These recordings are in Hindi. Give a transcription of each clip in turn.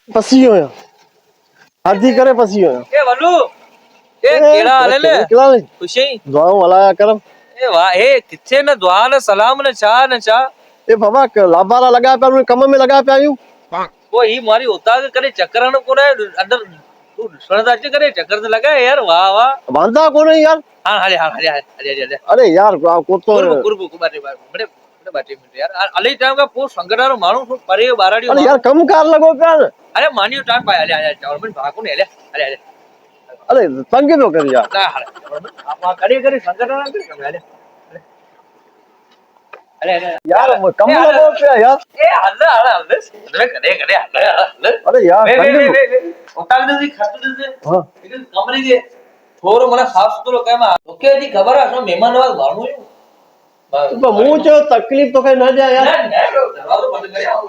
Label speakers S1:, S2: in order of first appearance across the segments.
S1: फसी हो हाथी करे फसी हो
S2: ए वल्लू ए केड़ा हाले ले
S1: केड़ा ले
S2: खुशी
S1: दुआओं हलाया करम
S2: ए वाह ए किथे न दुआ न सलाम न चा
S1: ए बाबा लाबारा लगा पे कम में लगा पे आयू
S2: वो ही मारी होता के करे चक्कर न कोने अंदर तू सुनदा च करे चक्कर से लगा यार वाह वाह
S1: बांधा कोने यार
S2: हां हाले
S1: अरे यार को तो
S2: कुर्ब बाटे बड़े बाटे मिनट यार अली टाइम का पो संगरारो मानु परे बाराडी
S1: अरे यार कम कार लगो प्यार
S2: अरे मानियो टाइम पाए अले चावल में भाको ने अले
S1: अरे तंग तो कर यार
S2: ना आप करे संगरारो करे अले अरे
S1: यार कम लगो पे यार
S2: ए हल्ले करे
S1: अरे यार
S2: वे उतार दे खत दे
S1: हां
S2: इधर कमरे के थोरो मने साफ सुथरो केमा ओके दी खबर है सो मेहमान वाल भाणो
S1: तो मुंह जो तकलीफ तो कहीं ना दे यार
S2: दरवाजो बंद करे आओ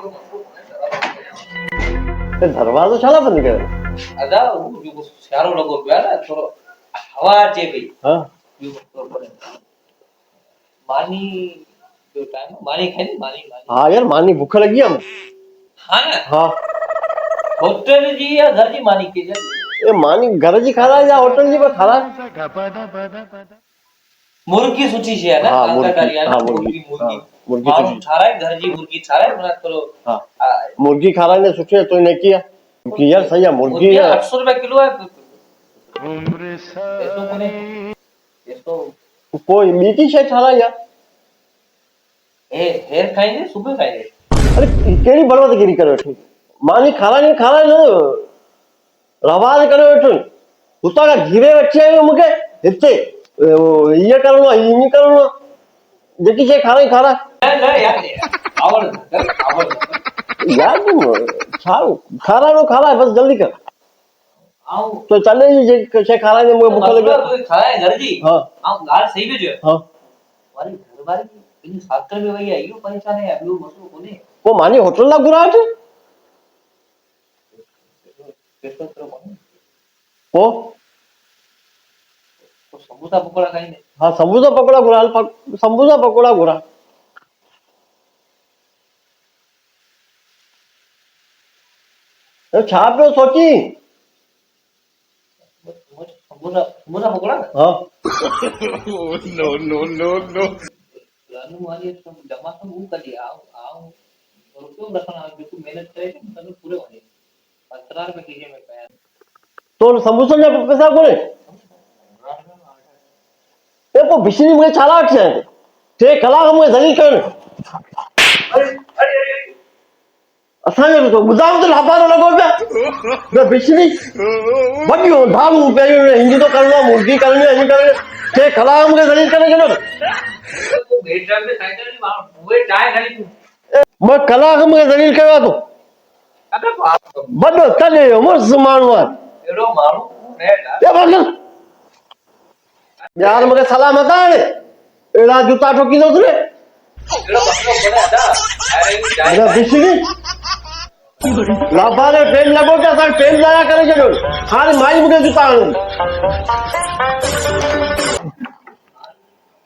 S1: दरवाजो छाला बंद करे
S2: अदा वो जो सारो लगो पे ना थोरो हवा चे भी
S1: हां
S2: मानी जो टाइम मानी खाई मानी
S1: हां यार मानी भूख लगी हम
S2: हां
S1: हां
S2: होटल जी या घर जी मानी के
S1: ए मानी घर जी खाना या होटल जी में खाना
S2: मुर्गी सुठी है ना
S1: हाँ,
S2: अंका करिया ना
S1: हाँ,
S2: मुर्गी
S1: मुर्गी
S2: मानु
S1: सुठी।
S2: छाराय घर जी मुर्गी छाराय मना करो
S1: हां मुर्गी खा रहा ने सुठे तो ने किया क्योंकि यार सही है मुर्गी
S2: 800 रुपए किलो है ऐसो कोने ऐसो
S1: कोई मीठी शे खाला यार
S2: ए हेर खाइने सुबह खाइने
S1: अरे केड़ी बड़वतगिरी करे बैठी मानी खाला न रवाज करे बैठो उता का घिरे बच्चे मुके हिते ये करनो ये करनो जेकी शे खाला
S2: ना यार आवड़
S1: यार तुम खाला नो खाला बस जल्दी कर
S2: आओ
S1: तो चले जे शे खाला ने मुके भूख लगे
S2: तो खाए घर जी
S1: हां
S2: आओ गाल सही भी जो
S1: हां
S2: वाली घर वाली इन साकर में भैया यो परेशान है अभी मसलो कोने
S1: को मानी होटल ना गुराट
S2: पेटो करो कोने
S1: को
S2: तो समोसा पकोड़ा खाइने
S1: हाँ समोसा पकोड़ा गुरा तो छा पे सोची
S2: समोसा पकोड़ा
S1: हाँ
S2: नो लानु वाली तो जमा तो वो कर दिया आओ और क्यों रखना जो तू मेहनत करे तो पूरे होने 15 रुपए कीजिए मैं पैसा
S1: तो समोसा ने पैसा कोने ए को बिशनी मुझे छाला छे ते कलाक मुझे जली कर
S2: अरे
S1: असाने तो बुदाम तो लापारो लगो पे बिशनी बडियो धाम पे हिंदी तो करना मुर्गी करनी है करने ते कलाक मुझे जली करे ना
S2: तो बेटा में साइकिल नहीं मार वो चाय खाली तू
S1: मैं कलाक मुझे जली करवा दो
S2: अबे बाप
S1: बडो तले मस्त मानवा
S2: एड़ो मारू ने
S1: ये बगल यार मुझे सलाम आता है एड़ा जूता ठोकी दो तुने
S2: एड़ो मतलब बड़ा था अरे
S1: अरे बिशनी लाभारे ट्रेन लगो क्या सर ट्रेन लाया करे चलो हार माई मुझे जूता